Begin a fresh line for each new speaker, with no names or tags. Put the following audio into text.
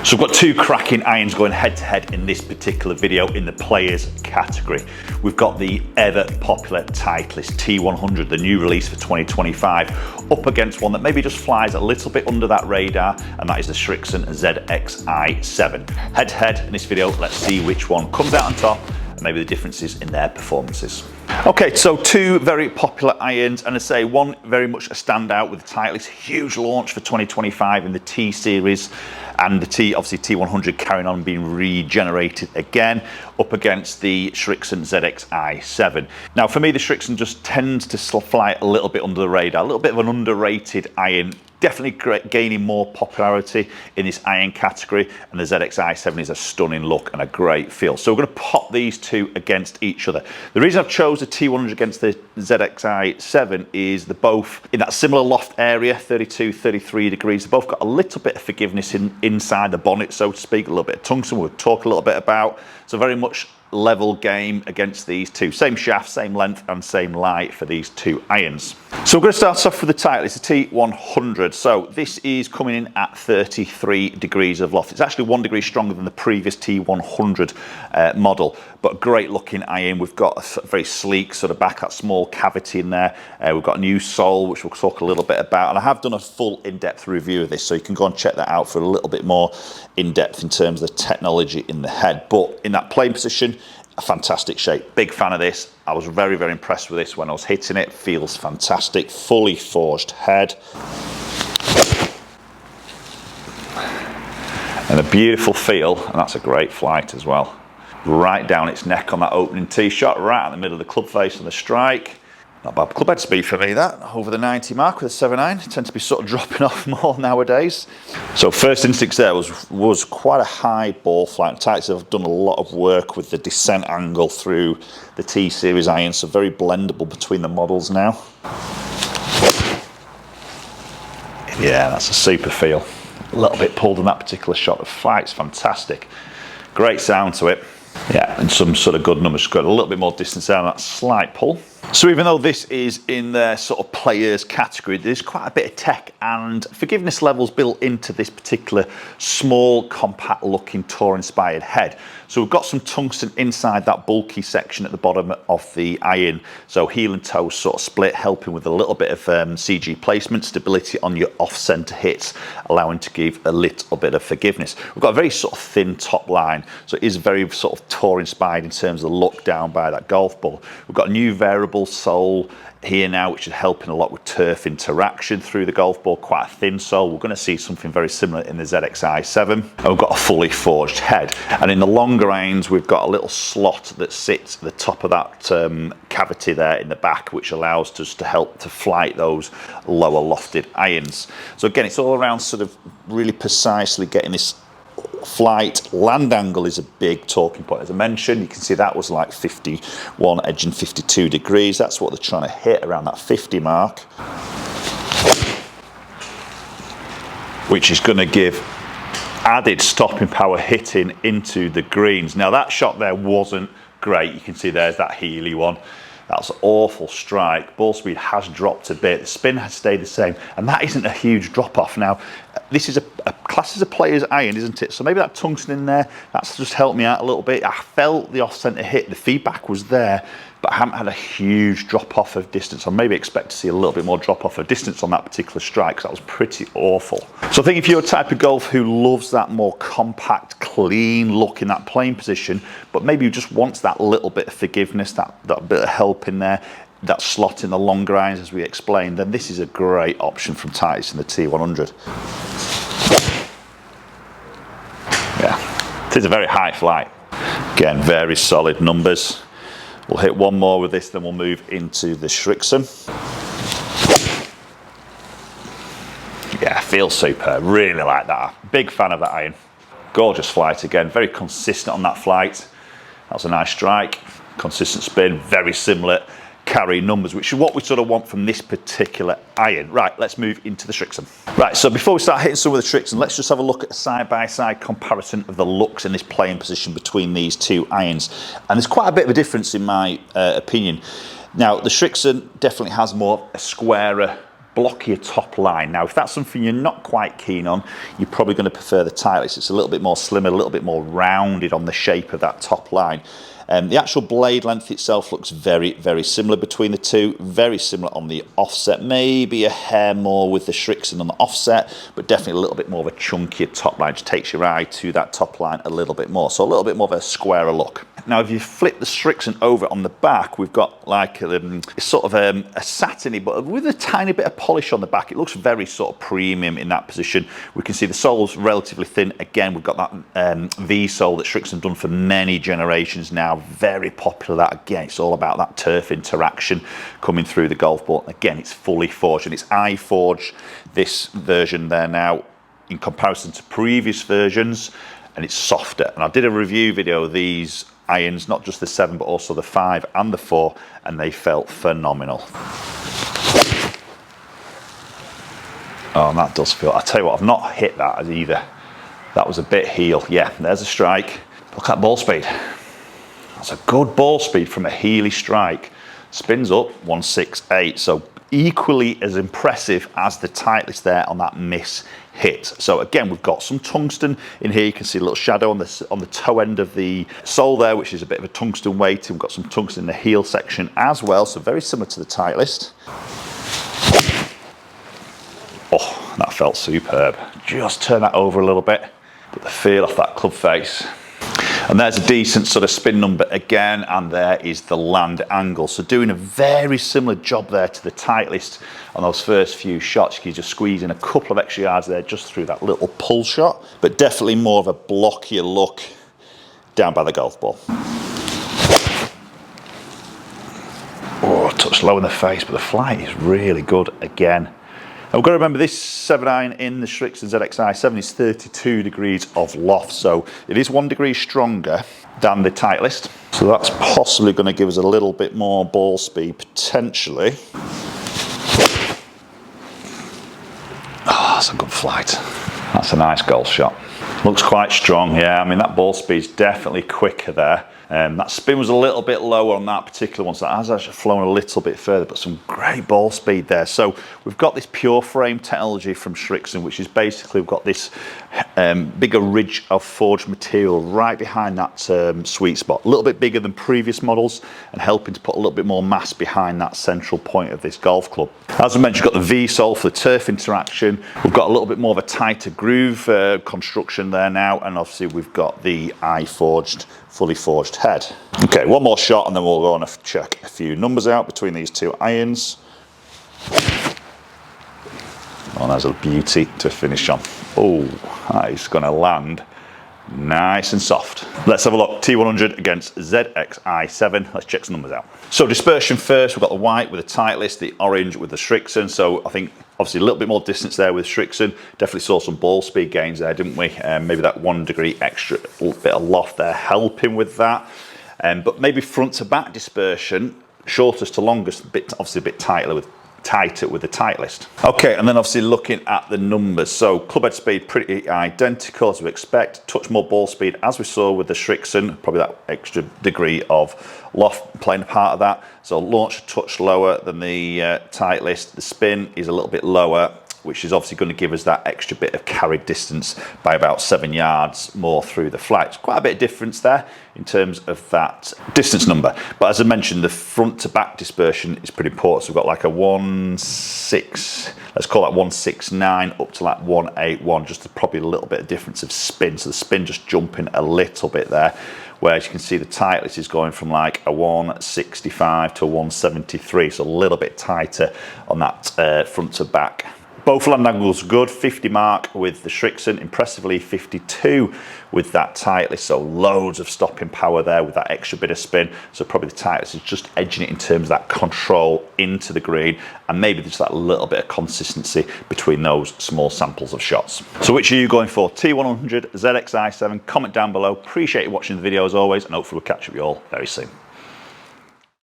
So we've got two cracking irons going head to head in this particular video in the players category. We've got the ever popular Titleist T100, the new release for 2025, up against one that maybe just flies a little bit under that radar, and that is the Srixon ZXi7. Head to head in this video, let's see which one comes out on top and maybe the differences in their performances. Okay, so two very popular irons, and I say one very much a standout with the Titleist, huge launch for 2025 in the T series, and the obviously T100 carrying on being regenerated again, up against the Srixon ZXi7. Now for me, the Srixon just tends to fly a little bit under the radar, a little bit of an underrated iron. Definitely gaining more popularity in this iron category, and the ZXi7 is a stunning look and a great feel. So we're going to pop these two against each other. The reason I've chose the T100 against the ZXi7 is they're both in that similar loft area, 32, 33 degrees. They've both got a little bit of forgiveness inside the bonnet, so to speak, a little bit of tungsten we'll talk a little bit about. So very much level game against these two. Same shaft, same length and same light for these two irons. So we're going to start off with the Titleist, the T100. So this is coming in at 33 degrees of loft. It's actually 1 degree stronger than the previous T100 model, but great looking iron. We've got a very sleek sort of back, that small cavity in there. We've got a new sole, which we'll talk a little bit about, and I have done a full in-depth review of this, so you can go and check that out for a little bit more in-depth in terms of the technology in the head. But in that playing position, a fantastic shape. Big fan of this. I was very, very impressed with this when I was hitting it. Feels fantastic. Fully forged head. And a beautiful feel, and that's a great flight as well. Right down its neck on that opening tee shot, right in the middle of the club face and the strike. Not bad club head speed for me, that. Over the 90 mark with a 7 iron. Tend to be sort of dropping off more nowadays. So first instincts there was quite a high ball flight. Titleist have done a lot of work with the descent angle through the T series iron, so very blendable between the models now. Yeah, that's a super feel. A little bit pulled in that particular shot. The flight's fantastic. Great sound to it. Yeah, and some sort of good numbers. Got a little bit more distance there on that slight pull. So even though this is in their sort of players category, there's quite a bit of tech and forgiveness levels built into this particular small, compact looking tour inspired head. So we've got some tungsten inside that bulky section at the bottom of the iron. So heel and toe sort of split, helping with a little bit of CG placement, stability on your off-center hits, allowing to give a little bit of forgiveness. We've got a very sort of thin top line, so it is very sort of tour inspired in terms of the look down by that golf ball. We've got a new variable sole here now, which is helping a lot with turf interaction through the golf ball. Quite a thin sole. We're going to see something very similar in the ZXi7. And we've got a fully forged head, and in the longer irons we've got a little slot that sits at the top of that cavity there in the back, which allows us to help to flight those lower lofted irons. So again, it's all around sort of really precisely getting this flight. Land angle is a big talking point. As I mentioned, you can see that was like 51 edging 52 degrees. That's what they're trying to hit, around that 50 mark, which is going to give added stopping power hitting into the greens. Now that shot there wasn't great. You can see there's that heely one. That's an awful strike. Ball speed has dropped a bit. The spin has stayed the same, and that isn't a huge drop off. Now, this is a class as a player's iron, isn't it? So maybe that tungsten in there, that's just helped me out a little bit. I felt the off-center hit. The feedback was there, but I haven't had a huge drop off of distance. I maybe expect to see a little bit more drop off of distance on that particular strike, because that was pretty awful. So I think if you're a type of golfer who loves that more compact, clean look in that playing position, but maybe just wants that little bit of forgiveness, that bit of help in there, that slot in the longer irons as we explained, then this is a great option from Titleist in the T100. Yeah, it is a very high flight. Again, very solid numbers. We'll hit one more with this, then we'll move into the Srixon. Yeah, feels superb. Really like that. Big fan of that iron. Gorgeous flight again. Very consistent on that flight. That was a nice strike. Consistent spin. Very similar carry numbers, which is what we sort of want from this particular iron. Right, let's move into the Srixon. Right, so before we start hitting some of the Srixon, let's just have a look at a side-by-side comparison of the looks in this playing position between these two irons. And there's quite a bit of a difference in my opinion. Now, the Srixon definitely has more a squarer blockier top line. Now, if that's something you're not quite keen on, you're probably going to prefer the Titleist. It's a little bit more slimmer, a little bit more rounded on the shape of that top line. The actual blade length itself looks very, very similar between the two. Very similar on the offset. Maybe a hair more with the Srixon on the offset, but definitely a little bit more of a chunkier top line. Just takes your eye to that top line a little bit more. So a little bit more of a squarer look. Now, if you flip the Srixon over on the back, we've got like sort of a satiny, but with a tiny bit of polish on the back. It looks very sort of premium in that position. We can see the sole's relatively thin. Again, we've got that V-sole that Srixon done for many generations now. Very popular. That again, it's all about that turf interaction coming through the golf ball. Again, it's fully forged, and it's iForged this version there now in comparison to previous versions, and it's softer. And I did a review video of these irons, not just the 7 but also the 5 and the 4, and they felt phenomenal. Oh, and that does feel, I tell you what, I've not hit that either. That was a bit heel. Yeah, there's a strike. Look at ball speed. That's a good ball speed from a Healy strike. Spins up 168, so equally as impressive as the Titleist there on that miss hit. So again, we've got some tungsten in here. You can see a little shadow on the toe end of the sole there, which is a bit of a tungsten weighting. We've got some tungsten in the heel section as well, so very similar to the Titleist. Oh, that felt superb. Just turn that over a little bit, but the feel off that club face. And there's a decent sort of spin number again, and there is the land angle. So doing a very similar job there to the Titleist on those first few shots. You can just squeeze in a couple of extra yards there just through that little pull shot, but definitely more of a blockier look down by the golf ball. Oh, touch low in the face, but the flight is really good again. And we've got to remember this 7 iron in the Srixon ZXi7 is 32 degrees of loft, so it is 1 degree stronger than the Titleist. So that's possibly going to give us a little bit more ball speed potentially. Oh, that's a good flight. That's a nice golf shot. Looks quite strong, yeah. I mean, that ball speed's definitely quicker there. That spin was a little bit lower on that particular one, so that has actually flown a little bit further, but some great ball speed there. So we've got this pure frame technology from Srixon, which is basically we've got this bigger ridge of forged material right behind that sweet spot. A little bit bigger than previous models and helping to put a little bit more mass behind that central point of this golf club. As I mentioned, we've got the V-sole for the turf interaction. We've got a little bit more of a tighter groove construction there now, and obviously we've got the iForged, fully forged head. Okay, one more shot and then we'll go on and check a few numbers out between these two irons. Oh, there's a beauty to finish on. Oh, that is going to land nice and soft. Let's have a look. T100 against ZXi7. Let's check some numbers out. So dispersion first, we've got the white with the Titleist, the orange with the Srixon. So I think obviously a little bit more distance there with Srixon. Definitely saw some ball speed gains there, didn't we? Maybe that 1 degree extra, a little bit of loft there helping with that. But maybe front to back dispersion, shortest to longest, obviously a bit tighter with the Titleist. Okay, and then obviously looking at the numbers. So club head speed pretty identical as we expect. Touch more ball speed as we saw with the Srixon, probably that extra degree of loft playing a part of that. So launch a touch lower than the Titleist. The spin is a little bit lower, which is obviously going to give us that extra bit of carried distance by about 7 yards more through the flight. It's quite a bit of difference there in terms of that distance number. But as I mentioned, the front to back dispersion is pretty important. So we've got like a 1.6, let's call that 1.69 up to like 1.81, just probably a little bit of difference of spin. So the spin just jumping a little bit there. Whereas you can see the Titleist is going from like a 165 to a 173, so a little bit tighter on that front to back. Both land angles good, 50 mark with the Srixon, impressively 52 with that Titleist, so loads of stopping power there with that extra bit of spin. So probably the Titleist is just edging it in terms of that control into the green, and maybe just that little bit of consistency between those small samples of shots. So which are you going for? T100, ZXi7? Comment down below. Appreciate you watching the video as always, and hopefully we'll catch up with you all very soon.